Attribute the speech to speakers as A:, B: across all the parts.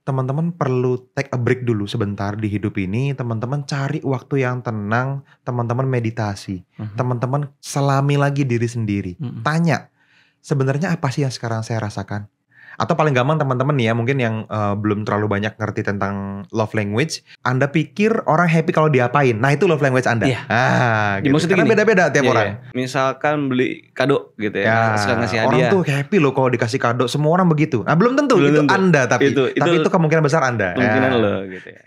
A: teman-teman perlu take a break dulu sebentar di hidup ini, teman-teman cari waktu yang tenang, teman-teman meditasi,
B: Mhm.
A: teman-teman selami lagi diri sendiri.
B: Mhm.
A: Tanya, sebenarnya apa sih yang sekarang saya rasakan? Atau paling gampang teman-teman nih ya, mungkin yang belum terlalu banyak ngerti tentang love language, Anda pikir orang happy kalau diapain. Nah, itu love language Anda.
B: Iya.
A: Gitu.
B: Maksudnya
A: Karena
B: gini,
A: beda-beda tiap
B: iya,
A: orang.
B: misalkan beli kado gitu ya,
A: Ya,
B: suka ngasih
A: orang
B: hadiah.
A: tuh happy loh kalau dikasih kado. Semua orang begitu. Nah, belum tentu
B: Belum
A: itu
B: tentu.
A: Anda tapi
B: Itu
A: itu kemungkinan besar Anda.
B: kemungkinan
A: Ya.
B: lo gitu ya.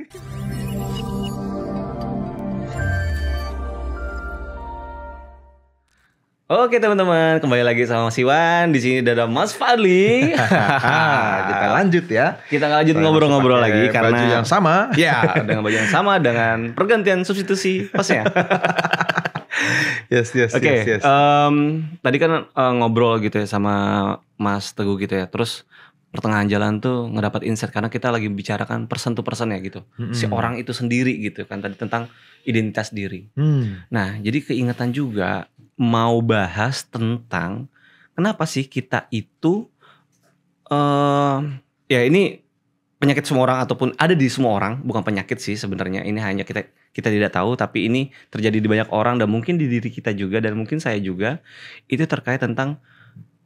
B: Oke teman-teman, kembali lagi sama Mas Iwan. Di sini ada Mas Fadli.
A: Kita lanjut ya.
B: Kita lanjut ngobrol-ngobrol lagi karena
A: baju yang sama.
B: Ya, dengan baju yang sama dengan pergantian substitusi hostnya.
A: Yes.
B: Oke, tadi kan ngobrol gitu ya sama Mas Teguh gitu ya. Terus pertengahan jalan tuh ngedapat insight karena kita lagi bicarakan person to person ya gitu. Si orang itu sendiri gitu kan tadi tentang identitas diri. Nah, jadi keingetan juga mau bahas tentang kenapa sih kita itu ya ini penyakit semua orang ataupun ada di semua orang, bukan penyakit sih sebenarnya. Ini hanya kita tidak tahu, tapi ini terjadi di banyak orang dan mungkin di diri kita juga dan mungkin saya juga. Itu terkait tentang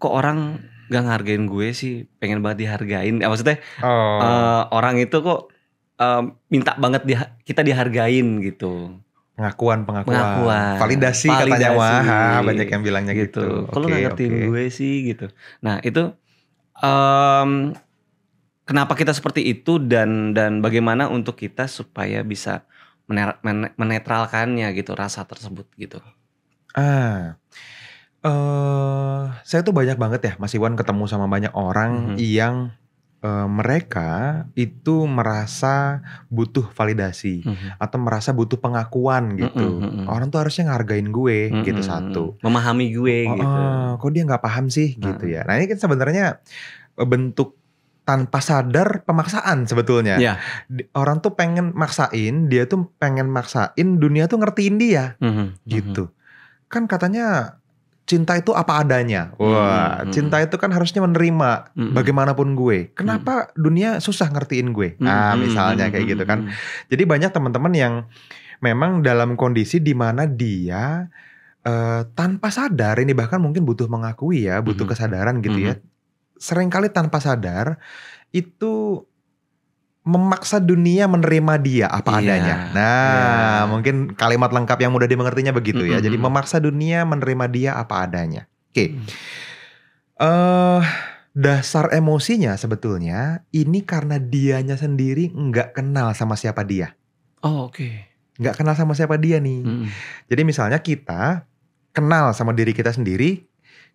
B: kok orang gak ngehargain gue sih, pengen banget dihargain. Maksudnya orang itu kok minta banget kita dihargain gitu.
A: Pengakuan. Validasi katanya wah, banyak yang bilangnya gitu.
B: Kalau gak ngertiin gue sih gitu. Nah itu kenapa kita seperti itu dan bagaimana untuk kita supaya bisa menetralkannya gitu rasa tersebut gitu.
A: Saya tuh banyak banget ya Mas Iwan ketemu sama banyak orang yang mereka itu merasa butuh validasi atau merasa butuh pengakuan gitu. Orang tuh harusnya ngehargain gue gitu satu.
B: Memahami gue gitu.
A: Kok dia nggak paham sih gitu ya. Nah ini kan sebenarnya bentuk tanpa sadar pemaksaan sebetulnya.
B: Yeah.
A: Orang tuh pengen maksain, dia tuh pengen maksain dunia tuh ngertiin dia gitu. Kan katanya cinta itu apa adanya. Wah, cinta itu kan harusnya menerima bagaimanapun gue. Kenapa dunia susah ngertiin gue? Nah, misalnya kayak gitu kan. Jadi banyak teman-teman yang memang dalam kondisi di mana dia tanpa sadar, ini bahkan mungkin butuh mengakui ya, butuh kesadaran gitu ya. Seringkali tanpa sadar itu memaksa dunia menerima dia apa adanya. Nah, mungkin kalimat lengkap yang mudah dimengertinya begitu ya. Jadi memaksa dunia menerima dia apa adanya. Oke. Dasar emosinya sebetulnya ini karena dianya sendiri nggak kenal sama siapa dia.
B: Oh, oke.
A: Nggak kenal sama siapa dia nih. Jadi misalnya kita kenal sama diri kita sendiri,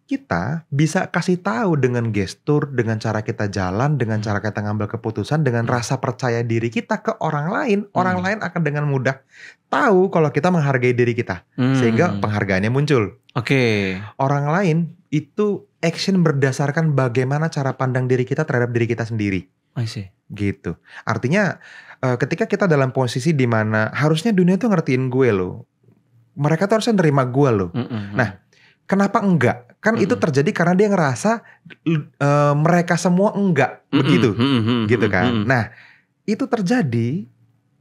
A: kita bisa kasih tahu dengan gestur, dengan cara kita jalan, dengan cara kita ngambil keputusan, dengan rasa percaya diri kita ke orang lain. Orang lain akan dengan mudah tahu kalau kita menghargai diri kita. Sehingga penghargaannya muncul.
B: Oke.
A: Orang lain itu action berdasarkan bagaimana cara pandang diri kita terhadap diri kita sendiri.
B: I see.
A: Gitu. Artinya ketika kita dalam posisi di mana harusnya dunia tuh ngertiin gue loh. Mereka tuh harusnya nerima gue loh. Nah, kenapa enggak? Kan itu terjadi karena dia ngerasa mereka semua enggak begitu, gitu kan? Nah, itu terjadi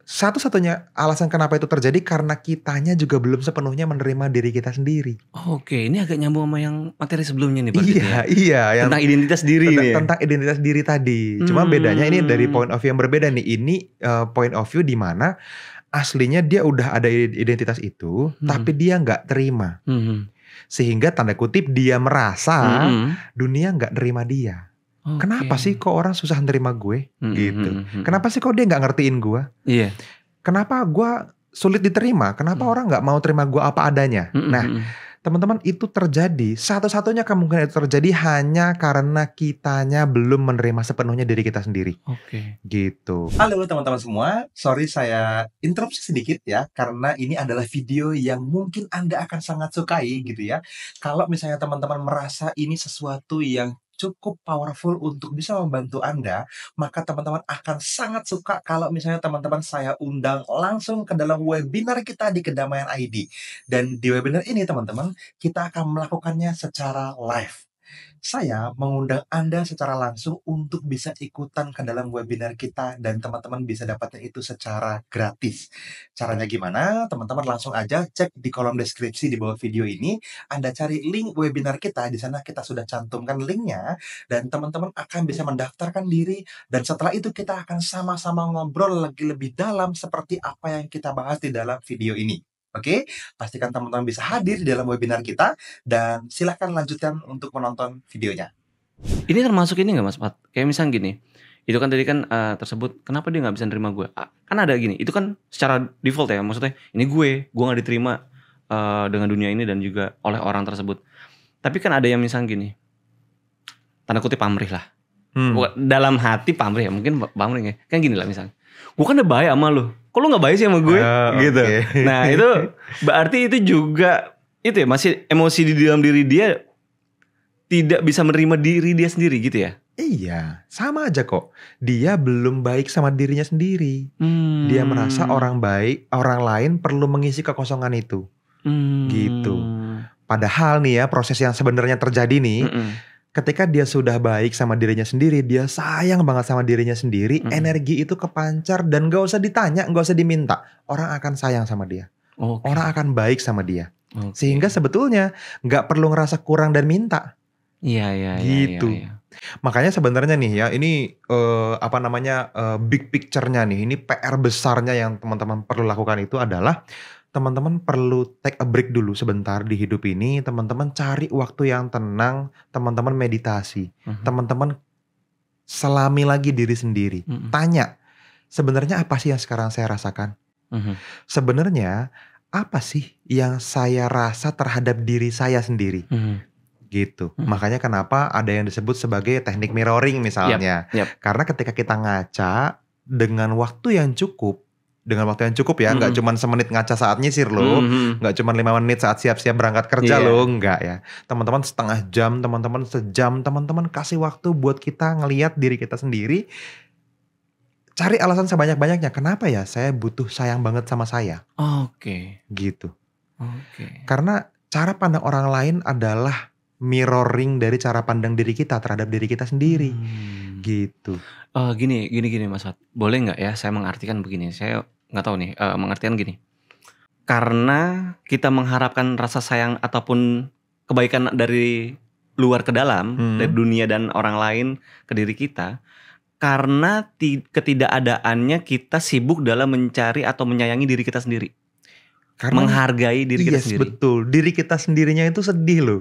A: satu-satunya alasan kenapa itu terjadi karena kitanya juga belum sepenuhnya menerima diri kita sendiri.
B: Oke, ini agak nyambung sama yang materi sebelumnya nih Pak.
A: Iya, yang
B: tentang identitas diri nih.
A: Tentang identitas diri tadi. Cuma bedanya ini dari point of view yang berbeda nih. Ini point of view di mana aslinya dia udah ada identitas itu, tapi dia nggak terima. Sehingga tanda kutip dia merasa dunia gak nerima dia. Kenapa sih kok orang susah nerima gue gitu. Kenapa sih kok dia gak ngertiin gue. Kenapa gue sulit diterima. Kenapa orang gak mau terima gue apa adanya. Nah teman-teman itu terjadi, satu-satunya kemungkinan itu terjadi hanya karena kitanya belum menerima sepenuhnya diri kita sendiri. Gitu. Halo teman-teman semua, sorry saya interupsi sedikit ya, karena ini adalah video yang mungkin Anda akan sangat sukai gitu ya. Kalau misalnya teman-teman merasa ini sesuatu yang cukup powerful untuk bisa membantu Anda, maka teman-teman akan sangat suka kalau misalnya teman-teman saya undang langsung ke dalam webinar kita di Kedamaian ID. Dan di webinar ini teman-teman, kita akan melakukannya secara live. Saya mengundang Anda secara langsung untuk bisa ikutan ke dalam webinar kita dan teman-teman bisa dapatnya itu secara gratis. Caranya gimana? Teman-teman langsung aja cek di kolom deskripsi di bawah video ini. Anda cari link webinar kita, di sana kita sudah cantumkan linknya dan teman-teman akan bisa mendaftarkan diri dan setelah itu kita akan sama-sama ngobrol lagi lebih dalam seperti apa yang kita bahas di dalam video ini. Oke, pastikan teman-teman bisa hadir di dalam webinar kita dan silahkan lanjutkan untuk menonton videonya.
B: Ini termasuk ini nggak Mas Pat? Kayak misalnya gini, itu kan tadi kan tersebut kenapa dia nggak bisa nerima gue? Kan ada gini, itu kan secara default ya, maksudnya ini gue nggak diterima dengan dunia ini dan juga oleh orang tersebut. Tapi kan ada yang misalnya gini, tanda kutip pamrih lah. Dalam hati pamrih ya, mungkin pamrih ya. Kan gini lah misalnya, gue kan udah baik sama lu, kok lu gak baik sih sama gue? Gitu.
A: Okay.
B: Nah itu berarti itu juga itu ya, masih emosi di dalam diri dia tidak bisa menerima diri dia sendiri gitu ya?
A: Iya, sama aja kok. Dia belum baik sama dirinya sendiri. Dia merasa orang lain perlu mengisi kekosongan itu. Gitu. Padahal nih ya, proses yang sebenarnya terjadi nih, ketika dia sudah baik sama dirinya sendiri, dia sayang banget sama dirinya sendiri, energi itu kepancar dan gak usah ditanya, gak usah diminta. Orang akan sayang sama dia. Orang akan baik sama dia. Sehingga sebetulnya gak perlu ngerasa kurang dan minta.
B: Iya.
A: Gitu.
B: Iya.
A: Makanya sebenarnya nih ya, ini big picture-nya nih, ini PR besarnya yang teman-teman perlu lakukan itu adalah teman-teman perlu take a break dulu sebentar di hidup ini. Teman-teman cari waktu yang tenang, teman-teman meditasi, teman-teman selami lagi diri sendiri. Tanya, sebenarnya apa sih yang sekarang saya rasakan? Sebenarnya apa sih yang saya rasa terhadap diri saya sendiri? Gitu. Makanya kenapa ada yang disebut sebagai teknik mirroring misalnya. Karena ketika kita ngaca dengan waktu yang cukup ya, nggak cuma semenit ngaca saat nyisir loh, nggak cuma 5 menit saat siap-siap berangkat kerja loh, nggak ya. Teman-teman setengah jam, teman-teman sejam, teman-teman kasih waktu buat kita ngelihat diri kita sendiri. Cari alasan sebanyak-banyaknya, kenapa ya saya butuh sayang banget sama saya. Gitu. Karena cara pandang orang lain adalah mirroring dari cara pandang diri kita terhadap diri kita sendiri. Gitu.
B: Gini Mas Wat. Boleh nggak ya saya mengartikan begini? Saya nggak tahu nih, mengartikan gini. Karena kita mengharapkan rasa sayang ataupun kebaikan dari luar ke dalam, dari dunia dan orang lain ke diri kita, karena ketidakadaannya kita sibuk dalam mencari atau menyayangi diri kita sendiri. Karena menghargai diri kita sendiri.
A: Betul, diri kita sendirinya itu sedih loh.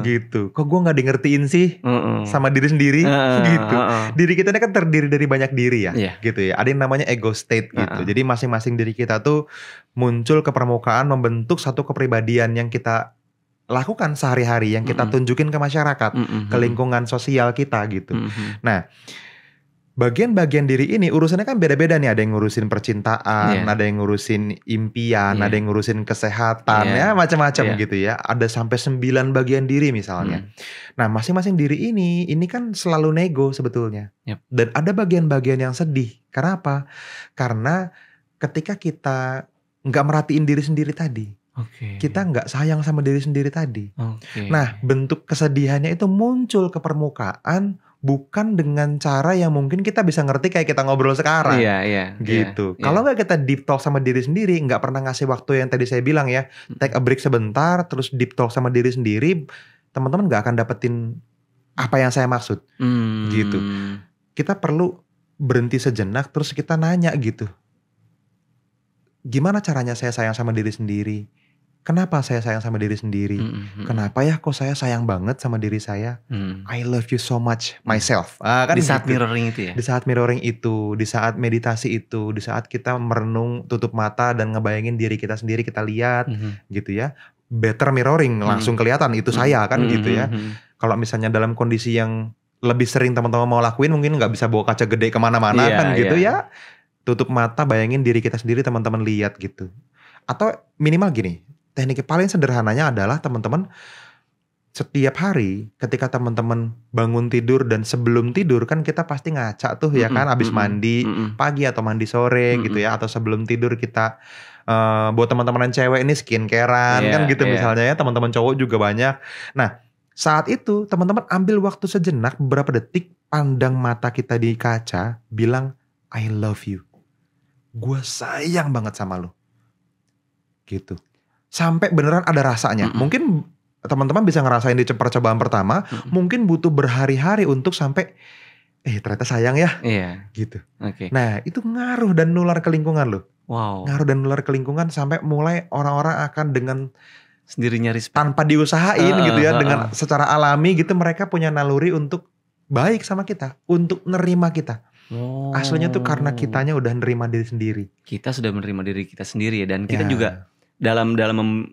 A: Gitu. Kok gue gak di ngertiin sih sama diri sendiri? Gitu. Diri kita ini kan terdiri dari banyak diri ya. Gitu ya. Ada yang namanya ego state gitu. Jadi masing-masing diri kita tuh muncul ke permukaan membentuk satu kepribadian yang kita lakukan sehari-hari, yang kita tunjukin ke masyarakat, ke lingkungan sosial kita gitu. Nah, bagian-bagian diri ini urusannya kan beda-beda nih. Ada yang ngurusin percintaan, ada yang ngurusin impian, ada yang ngurusin kesehatan, ya macam-macam gitu ya. Ada sampai 9 bagian diri misalnya. Nah, masing-masing diri ini kan selalu nego sebetulnya. Dan ada bagian-bagian yang sedih. Karena apa? Karena ketika kita nggak merhatiin diri sendiri tadi, kita nggak sayang sama diri sendiri tadi. Nah, bentuk kesedihannya itu muncul ke permukaan bukan dengan cara yang mungkin kita bisa ngerti kayak kita ngobrol sekarang. Gitu. Kalau nggak kita deep talk sama diri sendiri, nggak pernah ngasih waktu yang tadi saya bilang ya, take a break sebentar, terus deep talk sama diri sendiri, teman-teman nggak akan dapetin apa yang saya maksud. Gitu. Kita perlu berhenti sejenak, terus kita nanya gitu. Gimana caranya saya sayang sama diri sendiri? Kenapa saya sayang sama diri sendiri? Kenapa ya kok saya sayang banget sama diri saya? I love you so much myself. Kan
B: di saat
A: gitu.
B: mirroring itu ya?
A: Di saat mirroring itu, di saat meditasi itu, di saat kita merenung, tutup mata dan ngebayangin diri kita sendiri, kita lihat gitu ya. Better mirroring, langsung kelihatan itu saya kan gitu ya. Kalau misalnya dalam kondisi yang lebih sering teman-teman mau lakuin, mungkin nggak bisa bawa kaca gede kemana-mana kan gitu ya. Tutup mata, bayangin diri kita sendiri, teman-teman lihat gitu. Atau minimal gini, teknik paling sederhananya adalah teman-teman setiap hari ketika teman-teman bangun tidur dan sebelum tidur kan kita pasti ngaca tuh ya kan, abis mandi pagi atau mandi sore gitu ya, atau sebelum tidur kita buat teman-teman cewek ini skincarean kan gitu misalnya ya, teman-teman cowok juga banyak. Nah, Saat itu teman-teman ambil waktu sejenak, beberapa detik, pandang mata kita di kaca, bilang I love you. Gue sayang banget sama lo. Gitu. Sampai beneran ada rasanya. Mungkin teman-teman bisa ngerasain di percobaan pertama, mungkin butuh berhari-hari untuk sampai ternyata sayang ya.
B: Iya.
A: Gitu.
B: Oke.
A: Nah, itu ngaruh dan nular ke lingkungan lo.
B: Wow.
A: Ngaruh dan nular ke lingkungan sampai mulai orang-orang akan dengan
B: sendirinya respect.
A: Tanpa diusahain gitu ya, dengan secara alami gitu mereka punya naluri untuk baik sama kita, untuk nerima kita. Aslinya tuh karena kitanya udah nerima diri sendiri.
B: Kita sudah menerima diri kita sendiri ya, dan kita juga dalam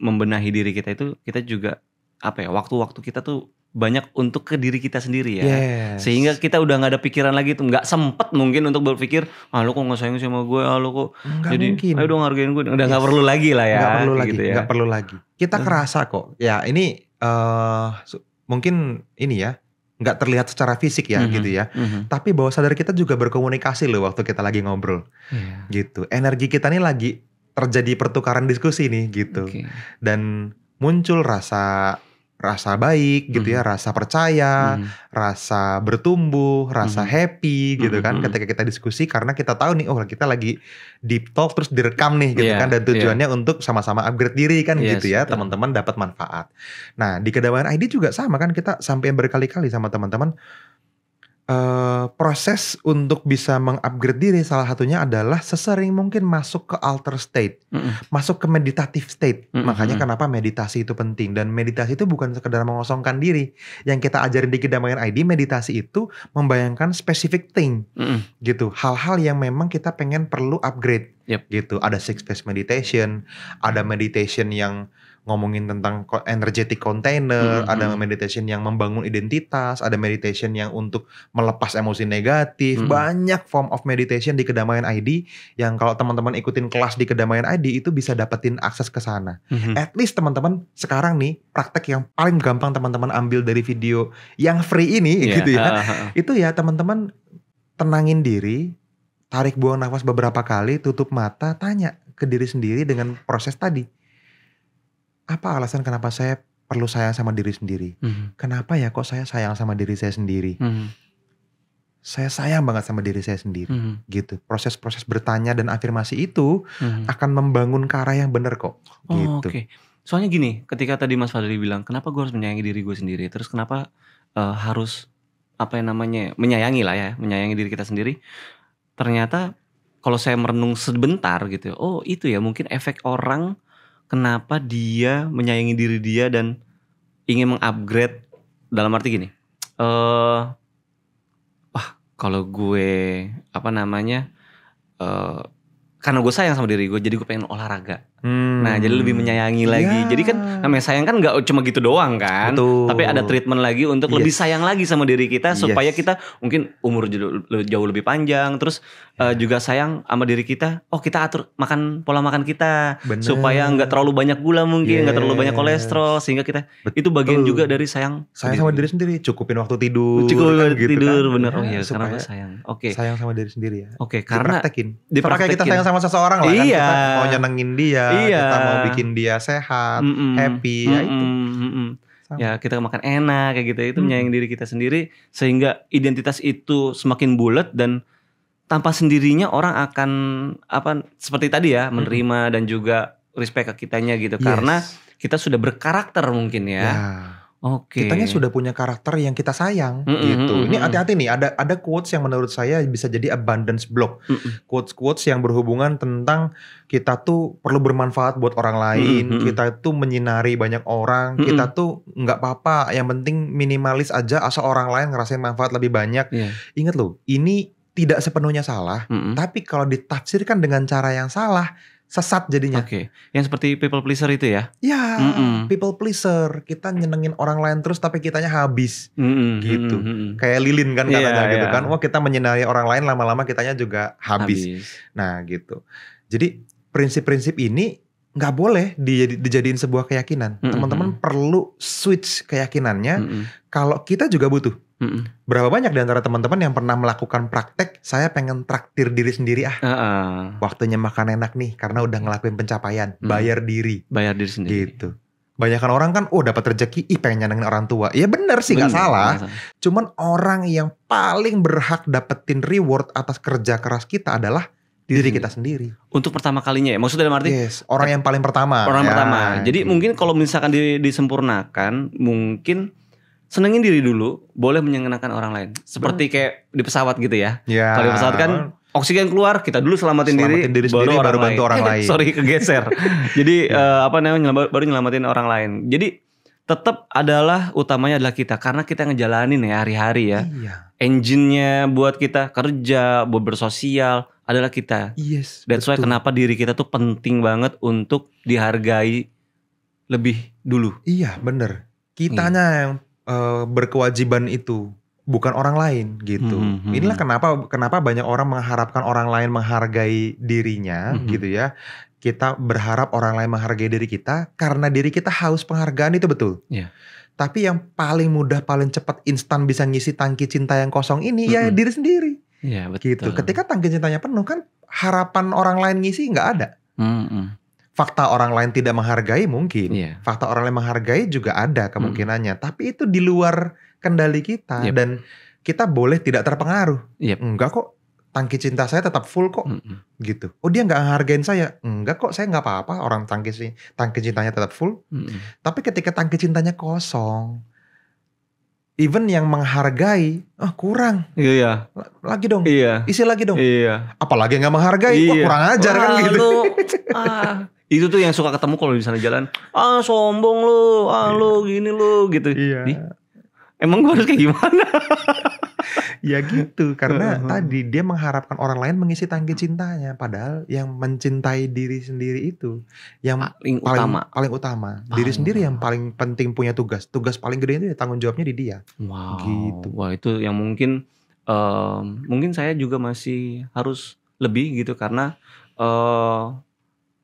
B: membenahi diri kita itu, kita juga waktu-waktu kita tuh banyak untuk ke diri kita sendiri ya. Sehingga kita udah gak ada pikiran lagi tuh, gak sempet mungkin untuk berpikir, lo kok gak sayang sama gue, lo kok
A: nggak
B: jadi
A: mungkin.
B: ayo dong hargain gue. Udah gak perlu lagi lah ya.
A: Gak perlu lagi,
B: gitu ya.
A: Gak perlu lagi. Kita kerasa kok. Ya ini mungkin ini ya, gak terlihat secara fisik ya gitu ya. Tapi bawah sadar kita juga berkomunikasi loh waktu kita lagi ngobrol. Gitu. Energi kita nih lagi terjadi pertukaran diskusi nih gitu. Dan muncul rasa baik gitu ya, rasa percaya, rasa bertumbuh, rasa happy gitu kan ketika kita diskusi, karena kita tahu nih kita lagi deep talk terus direkam nih gitu kan, dan tujuannya untuk sama-sama upgrade diri kan gitu ya, teman-teman dapat manfaat. Nah, di Kedamaian ID juga sama kan, kita sampai berkali-kali sama teman-teman proses untuk bisa mengupgrade diri, salah satunya adalah sesering mungkin masuk ke alter state, masuk ke meditative state. Makanya kenapa meditasi itu penting, dan meditasi itu bukan sekedar mengosongkan diri. Yang kita ajarin di Kedamaian ID, meditasi itu membayangkan specific thing, gitu, hal-hal yang memang kita pengen perlu upgrade, gitu. Ada six phase meditation, ada meditation yang ngomongin tentang energetic container, ada meditation yang membangun identitas, ada meditation yang untuk melepas emosi negatif, banyak form of meditation di Kedamaian ID yang kalau teman-teman ikutin kelas di Kedamaian ID itu bisa dapetin akses ke sana. At least teman-teman sekarang nih, praktek yang paling gampang teman-teman ambil dari video yang free ini gitu ya, itu ya teman-teman tenangin diri, tarik buang nafas beberapa kali, tutup mata, tanya ke diri sendiri dengan proses tadi. Apa alasan kenapa saya perlu sayang sama diri sendiri? Kenapa ya kok saya sayang sama diri saya sendiri? Saya sayang banget sama diri saya sendiri, gitu. Proses-proses bertanya dan afirmasi itu akan membangun ke arah yang benar kok, gitu.
B: Soalnya gini, ketika tadi Mas Fadli bilang, kenapa gue harus menyayangi diri gue sendiri? Terus kenapa harus menyayangi lah ya, menyayangi diri kita sendiri? Ternyata kalau saya merenung sebentar gitu, itu ya mungkin efek orang. Kenapa dia menyayangi diri dia dan ingin mengupgrade, dalam arti gini, kalau gue karena gue sayang sama diri gue, jadi gue pengen olahraga. Nah, jadi lebih menyayangi lagi. Jadi kan namanya sayang kan gak cuma gitu doang kan.
A: Betul.
B: Tapi ada treatment lagi untuk lebih sayang lagi sama diri kita, supaya kita mungkin umur jauh lebih panjang. Terus juga sayang sama diri kita. Kita atur pola makan kita.
A: Bener.
B: Supaya gak terlalu banyak gula mungkin, gak terlalu banyak kolesterol. Sehingga kita, itu bagian juga dari sayang
A: sama diri sendiri. Cukupin waktu tidur.
B: Tidur,
A: kan?
B: bener. Karena gue sayang.
A: Sayang sama diri sendiri ya.
B: Karena
A: dipraktekin kita sayang sama seseorang lah kan. Kita mau nyenengin dia, kita mau bikin dia sehat, happy, ya itu.
B: Ya kita makan enak kayak gitu, itu menyayangi diri kita sendiri, sehingga identitas itu semakin bulat, dan tanpa sendirinya orang akan seperti tadi ya, menerima dan juga respect ke kitanya gitu, karena kita sudah berkarakter mungkin ya. Kitanya sudah punya karakter yang kita sayang gitu. Ini hati-hati nih, ada quotes yang menurut saya bisa jadi abundance block. Quotes yang berhubungan tentang kita tuh perlu bermanfaat buat orang lain, kita tuh menyinari banyak orang, kita tuh nggak apa-apa, yang penting minimalis aja asal orang lain ngerasain manfaat lebih banyak. Ingat loh, ini tidak sepenuhnya salah, tapi kalau ditafsirkan dengan cara yang salah, sesat jadinya. Yang seperti people pleaser itu ya?
A: Ya, people pleaser. Kita nyenengin orang lain terus tapi kitanya habis. Gitu. Kayak lilin kan katanya gitu kan. Kita menyinari orang lain, lama-lama kitanya juga habis. Nah gitu. Jadi prinsip-prinsip ini gak boleh dijadiin sebuah keyakinan. Teman-teman perlu switch keyakinannya. Kalau kita juga butuh. Berapa banyak di antara teman-teman yang pernah melakukan praktek, saya pengen traktir diri sendiri waktunya makan enak nih karena udah ngelakuin pencapaian, bayar diri
B: sendiri
A: gitu. Banyakan orang kan dapat rezeki, pengen nyenengin orang tua. Ya bener sih, nggak salah. Cuman orang yang paling berhak dapetin reward atas kerja keras kita adalah diri kita sendiri.
B: Untuk pertama kalinya ya, maksudnya dalam arti
A: orang yang paling pertama.
B: Orang pertama. Jadi mungkin kalau misalkan disempurnakan, mungkin senengin diri dulu, boleh menyenangkan orang lain. Seperti kayak di pesawat gitu ya. Kalau di pesawat kan oksigen keluar, kita dulu selamatin diri
A: sendiri, baru bantu orang lain.
B: Sorry, kegeser. Jadi baru nyelamatin orang lain. Jadi tetap utamanya adalah kita, karena kita ngejalanin ya hari-hari ya. Engine-nya buat kita kerja, buat bersosial adalah kita. That's why kenapa diri kita tuh penting banget untuk dihargai lebih dulu.
A: Iya, bener. Kitanya yang berkewajiban itu, bukan orang lain gitu. Inilah kenapa banyak orang mengharapkan orang lain menghargai dirinya gitu ya. Kita berharap orang lain menghargai diri kita karena diri kita haus penghargaan, itu betul. Tapi yang paling mudah, paling cepat, instan bisa ngisi tangki cinta yang kosong ini ya diri sendiri.
B: Iya, betul.
A: Gitu. Ketika tangki cintanya penuh kan harapan orang lain ngisi nggak ada. Fakta orang lain tidak menghargai mungkin. Fakta orang lain menghargai juga ada kemungkinannya. Tapi itu di luar kendali kita. Dan kita boleh tidak terpengaruh. Enggak kok, tangki cinta saya tetap full kok. Gitu. Oh, dia nggak menghargain saya. Enggak kok, saya nggak apa-apa. Orang tangki cintanya tetap full. Tapi ketika tangki cintanya kosong, even yang menghargai, kurang. Lagi dong. Isi lagi dong. Apalagi yang nggak menghargai, kurang ajar kan gitu.
B: Itu tuh yang suka ketemu kalau di sana jalan. Sombong lu, lu gini lu gitu. Emang gue harus kayak gimana?
A: Ya gitu, karena tadi dia mengharapkan orang lain mengisi tangki cintanya, padahal yang mencintai diri sendiri itu yang paling utama. Diri sendiri yang paling penting, punya tugas paling gede itu ya tanggung jawabnya di dia. Gitu.
B: Wah, itu yang mungkin saya juga masih harus lebih gitu, karena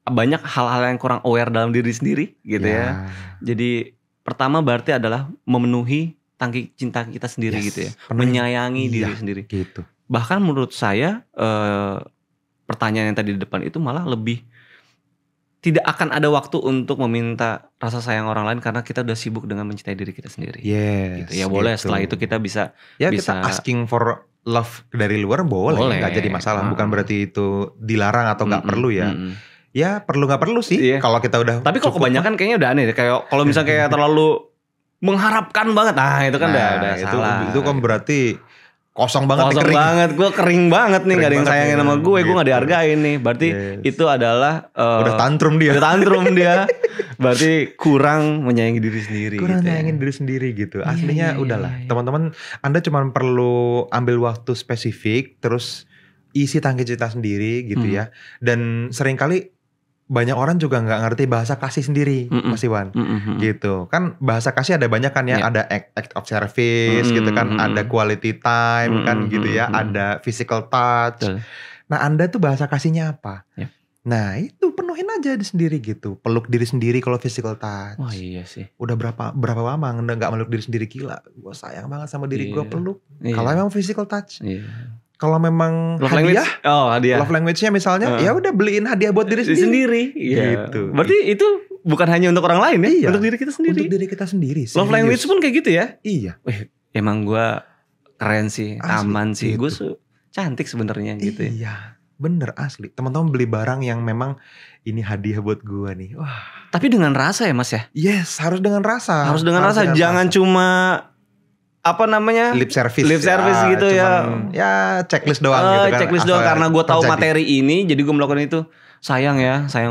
B: banyak hal-hal yang kurang aware dalam diri sendiri gitu ya. Jadi pertama berarti adalah memenuhi tangki cinta kita sendiri gitu ya. Menyayangi diri sendiri.
A: Gitu.
B: Bahkan menurut saya pertanyaan yang tadi di depan itu malah lebih tidak akan ada waktu untuk meminta rasa sayang orang lain karena kita udah sibuk dengan mencintai diri kita sendiri. Gitu. Ya boleh setelah itu kita bisa
A: kita asking for love dari luar boleh. Gak jadi masalah. Bukan berarti itu dilarang atau gak perlu ya. Ya perlu gak perlu sih kalau kita udah.
B: Tapi kalau kebanyakan kayaknya udah aneh. Kayak kalau misalnya kayak terlalu mengharapkan banget, itu kan udah salah.
A: Itu kan berarti kosong banget.
B: Kosong banget, gue kering banget nih, gak ada yang sayangin sama gue gak dihargain nih. Berarti itu adalah
A: udah tantrum dia.
B: Berarti kurang menyayangi diri sendiri.
A: Nyayangin diri sendiri gitu. Aslinya udahlah, teman-teman, Anda cuma perlu ambil waktu spesifik, terus isi tangki cinta sendiri gitu ya. Dan seringkali banyak orang juga nggak ngerti bahasa kasih sendiri, Mas Iwan, gitu kan. Bahasa kasih ada banyak kan ya, ada act of service gitu kan, ada quality time kan gitu ya, ada physical touch. Nah, Anda tuh bahasa kasihnya apa? Nah, itu penuhin aja di sendiri gitu. Peluk diri sendiri kalau physical touch.
B: Wah, iya sih.
A: Udah berapa lama nggak meluk diri sendiri, gila. Gue sayang banget sama diri gue, peluk. Kalau emang physical touch. Kalau memang hadiah, love language-nya misalnya, ya udah beliin hadiah buat diri sendiri. Gitu.
B: Berarti itu bukan hanya untuk orang lain ya, untuk diri kita sendiri.
A: Untuk diri kita sendiri.
B: Love language pun kayak gitu ya?
A: Iya.
B: Emang gue keren sih, aman sih. Gue cantik sebenarnya gitu.
A: Iya, bener asli. Teman-teman beli barang yang memang ini hadiah buat gue nih. Wah.
B: Tapi dengan rasa ya Mas ya?
A: Yes, harus dengan rasa.
B: Jangan cuma lip service gitu ya.
A: Ya checklist doang gitu kan.
B: Checklist doang karena gue tahu materi ini, jadi gue melakukan itu. Sayang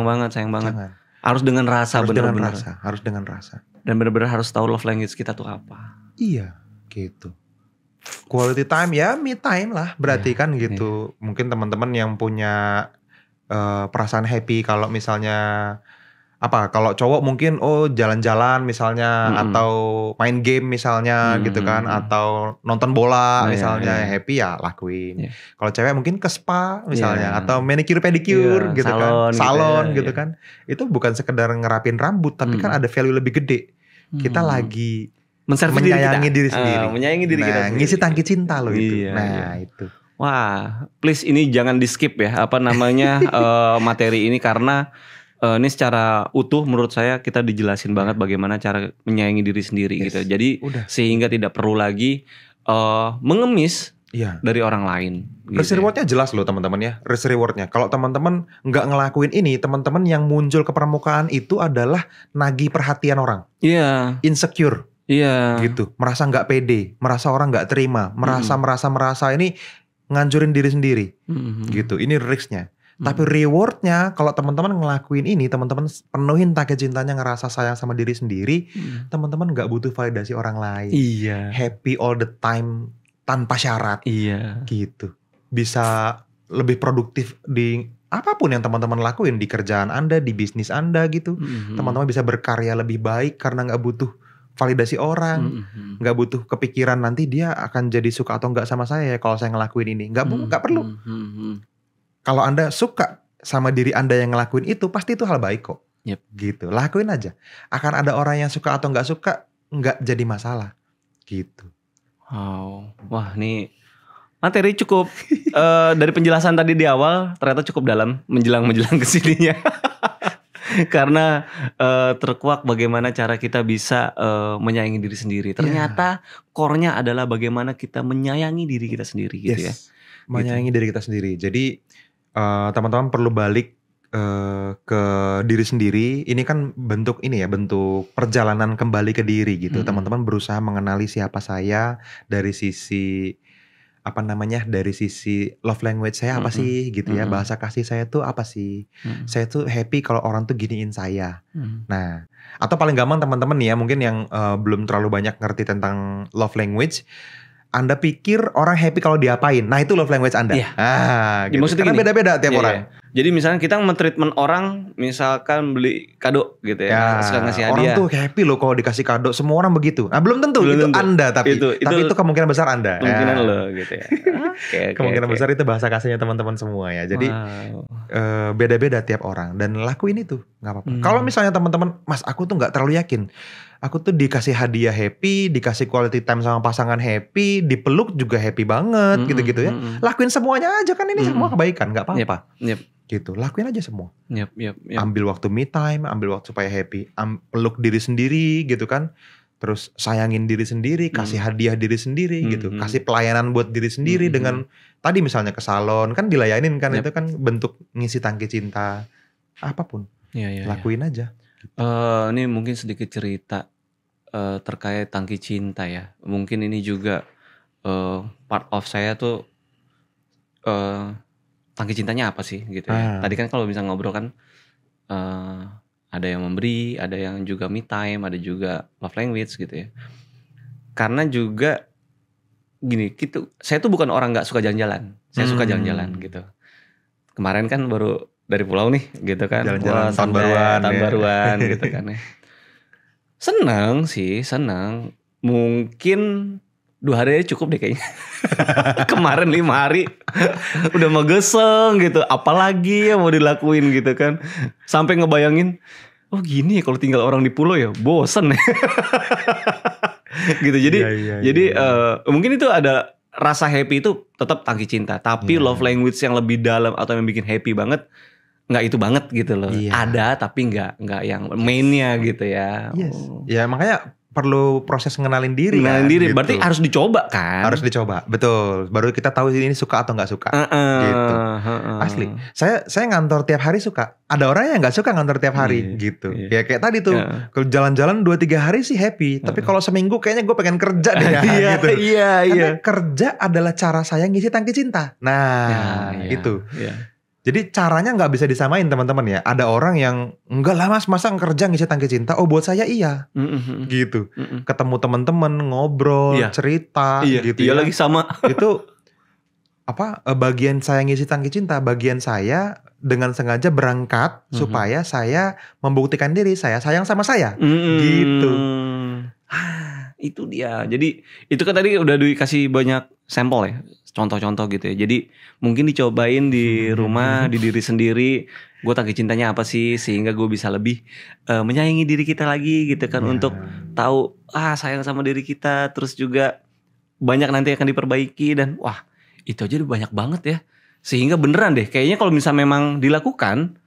B: banget. Jangan. Harus dengan rasa, benar-benar.
A: Harus dengan rasa.
B: Dan benar-benar harus tahu love language kita tuh apa.
A: Iya, gitu. Quality time ya, me time lah berarti kan gitu. Mungkin teman-teman yang punya perasaan happy kalau misalnya kalau cowok mungkin jalan-jalan misalnya, atau main game misalnya gitu kan, atau nonton bola misalnya, happy ya lakuin. Kalau cewek mungkin ke spa misalnya, atau manicure pedicure gitu salon gitu kan. Itu bukan sekedar ngerapin rambut, tapi kan ada value lebih gede. Kita lagi menyayangi diri sendiri.
B: Menyayangi diri kita sendiri.
A: Ngisi tangki cinta loh itu. Itu.
B: Wah, please ini jangan di skip ya materi ini, karena ini secara utuh menurut saya kita dijelasin banget bagaimana cara menyayangi diri sendiri gitu. Jadi sehingga tidak perlu lagi mengemis dari orang lain.
A: Risk rewardnya jelas loh teman-teman ya. Risk rewardnya. Kalau teman-teman nggak ngelakuin ini, teman-teman yang muncul ke permukaan itu adalah nagih perhatian orang.
B: Iya.
A: Insecure.
B: Iya.
A: Gitu. Merasa nggak pede, merasa orang nggak terima, merasa ini ngancurin diri sendiri. Gitu. Ini risknya. Tapi rewardnya kalau teman-teman ngelakuin ini, teman-teman penuhin target cintanya, ngerasa sayang sama diri sendiri, teman-teman nggak butuh validasi orang lain.
B: Iya.
A: Happy all the time tanpa syarat.
B: Iya.
A: Gitu. Bisa lebih produktif di apapun yang teman-teman lakuin, di kerjaan Anda, di bisnis Anda gitu. Teman-teman bisa berkarya lebih baik karena nggak butuh validasi orang, nggak butuh kepikiran nanti dia akan jadi suka atau nggak sama saya kalau saya ngelakuin ini. Nggak perlu. Kalau Anda suka sama diri Anda yang ngelakuin itu, pasti itu hal baik kok. Gitu, lakuin aja. Akan ada orang yang suka atau nggak suka, nggak jadi masalah. Gitu.
B: Wow, wah nih materi cukup dari penjelasan tadi di awal ternyata cukup dalam menjelang kesininya. Karena terkuak bagaimana cara kita bisa menyayangi diri sendiri. Ternyata core-nya adalah bagaimana kita menyayangi diri kita sendiri gitu ya.
A: Menyayangi diri kita sendiri. Jadi teman-teman perlu balik ke diri sendiri. Ini kan bentuk perjalanan kembali ke diri gitu. Teman-teman berusaha mengenali siapa saya dari sisi dari sisi love language saya apa sih gitu ya. Bahasa kasih saya tuh apa sih. Saya tuh happy kalau orang tuh giniin saya. Nah, atau paling gampang teman-teman ya, mungkin yang belum terlalu banyak ngerti tentang love language, Anda pikir orang happy kalau diapain. Nah, itu love language Anda. Gitu.
B: Maksudnya
A: karena beda-beda tiap orang.
B: Jadi misalnya kita men-treatment orang, misalkan beli kado gitu ya, suka ngasih hadiah.
A: Orang tuh happy loh kalau dikasih kado. Semua orang begitu. Nah, belum tentu itu Anda, tapi itu kemungkinan besar Anda.
B: Kemungkinan lo gitu ya.
A: Kemungkinan besar itu bahasa kasihnya teman-teman semua ya. Jadi beda-beda tiap orang, dan lakuin itu nggak apa-apa. Kalau misalnya teman-teman, Mas, aku tuh nggak terlalu yakin. Aku tuh dikasih hadiah happy, dikasih quality time sama pasangan happy, dipeluk juga happy banget gitu-gitu ya. Lakuin semuanya aja, kan ini semua kebaikan, nggak apa-apa. Gitu, lakuin aja semua. Ambil waktu me time, ambil waktu supaya happy, peluk diri sendiri gitu kan. Terus sayangin diri sendiri, kasih hadiah diri sendiri gitu, kasih pelayanan buat diri sendiri dengan tadi misalnya ke salon kan dilayanin kan, itu kan bentuk ngisi tangki cinta. Apapun, lakuin aja.
B: Ini mungkin sedikit cerita terkait tangki cinta ya. Mungkin ini juga part of saya tuh tangki cintanya apa sih gitu ya. Tadi kan kalau bisa ngobrol kan ada yang memberi, ada yang juga me time, ada juga love language gitu ya. Karena juga gini, saya tuh bukan orang nggak suka jalan-jalan. Saya suka jalan-jalan gitu. Kemarin kan baru dari pulau nih gitu kan.
A: Jalan-jalan tahun baruan
B: gitu kan ya. Senang. Mungkin 2 hari aja cukup deh kayaknya. Kemarin 5 hari udah mageseng gitu. Apalagi yang mau dilakuin gitu kan. Sampai ngebayangin, oh gini ya kalau tinggal orang di pulau ya, bosen. Gitu. Jadi mungkin itu ada rasa happy itu tetap tangki cinta. Tapi love language yang lebih dalam atau yang bikin happy banget, nggak itu banget gitu loh. Ada tapi nggak yang mainnya gitu ya.
A: Ya makanya perlu proses ngenalin diri.
B: Gitu.
A: Berarti
B: harus dicoba kan?
A: Harus dicoba, betul. Baru kita tahu ini suka atau nggak suka. Gitu. Asli. Saya ngantor tiap hari suka. Ada orang yang nggak suka ngantor tiap hari gitu. Ya kayak tadi tuh, kalau jalan-jalan 2-3 hari sih happy. Tapi kalau seminggu kayaknya gue pengen kerja deh gitu. Karena kerja adalah cara saya ngisi tangki cinta. Nah, itu. Jadi caranya nggak bisa disamain teman-teman ya. Ada orang yang enggak lah Mas, masa kerja ngisi tangki cinta. Oh buat saya iya. Gitu. Ketemu teman-teman, ngobrol, cerita gitu.
B: Iya lagi sama.
A: Itu bagian saya ngisi tangki cinta. Bagian saya dengan sengaja berangkat supaya saya membuktikan diri saya sayang sama saya. Gitu.
B: Itu dia. Jadi itu kan tadi udah dikasih banyak sampel ya. Contoh-contoh gitu ya. Jadi mungkin dicobain di rumah, di diri sendiri. Gue tangki cintanya apa sih, sehingga gue bisa lebih menyayangi diri kita lagi gitu kan. Untuk tahu sayang sama diri kita. Terus juga banyak nanti akan diperbaiki. Dan wah itu aja udah banyak banget ya. Sehingga beneran deh kayaknya kalau misalnya memang dilakukan,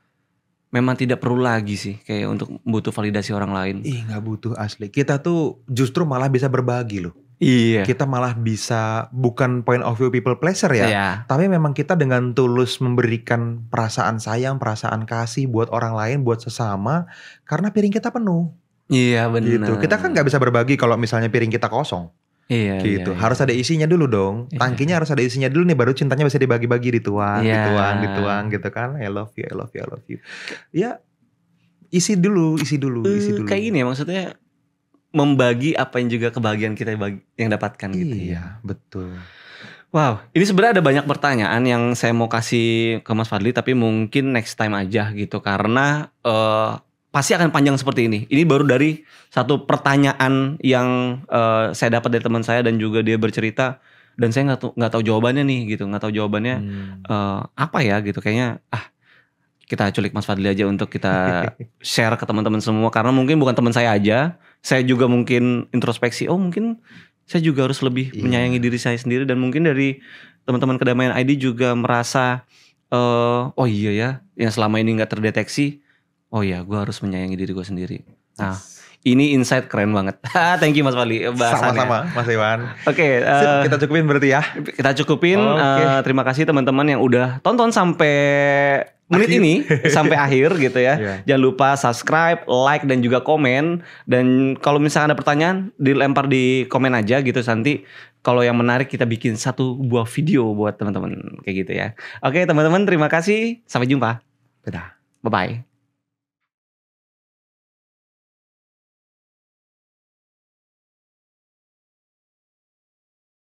B: memang tidak perlu lagi sih kayak untuk butuh validasi orang lain.
A: Nggak butuh asli. Kita tuh justru malah bisa berbagi loh.
B: Iya.
A: Kita malah bisa bukan point of view people pleasure ya. Tapi memang kita dengan tulus memberikan perasaan sayang, perasaan kasih buat orang lain, buat sesama. Karena piring kita penuh.
B: Iya benar.
A: Gitu. Kita kan nggak bisa berbagi kalau misalnya piring kita kosong.
B: Iya.
A: Gitu.
B: Iya,
A: harus ada isinya dulu dong. Tangkinya harus ada isinya dulu nih, baru cintanya bisa dibagi-bagi, dituang gitu kan. I love you. Ya, isi dulu.
B: Kayak gini ya maksudnya, membagi apa yang juga kebahagiaan kita yang dapatkan gitu.
A: Iya, betul.
B: Wow, ini sebenarnya ada banyak pertanyaan yang saya mau kasih ke Mas Fadly, tapi mungkin next time aja gitu, karena pasti akan panjang seperti ini. Ini baru dari satu pertanyaan yang saya dapat dari teman saya dan juga dia bercerita, dan saya nggak tahu jawabannya nih gitu, nggak tahu jawabannya apa ya gitu. Kayaknya kita culik Mas Fadly aja untuk kita share ke teman-teman semua, karena mungkin bukan teman saya aja, saya juga mungkin introspeksi. Oh mungkin saya juga harus lebih menyayangi diri saya sendiri, dan mungkin dari teman-teman Kedamaian ID juga merasa oh iya ya, yang selama ini nggak terdeteksi. Oh iya, gue harus menyayangi diri gue sendiri. Nah, ini insight keren banget. Thank you Mas Fadly bahasannya.
A: Sama-sama Mas Iwan.
B: Oke,
A: kita cukupin berarti ya.
B: Kita cukupin. Terima kasih teman-teman yang udah tonton sampai menit ini sampai akhir gitu ya. Jangan lupa subscribe, like dan juga komen. Dan kalau misalnya ada pertanyaan, dilempar di komen aja gitu. Nanti kalau yang menarik kita bikin satu buah video buat teman-teman kayak gitu ya. Oke teman-teman, terima kasih. Sampai jumpa.
A: Dadah.
B: Bye bye.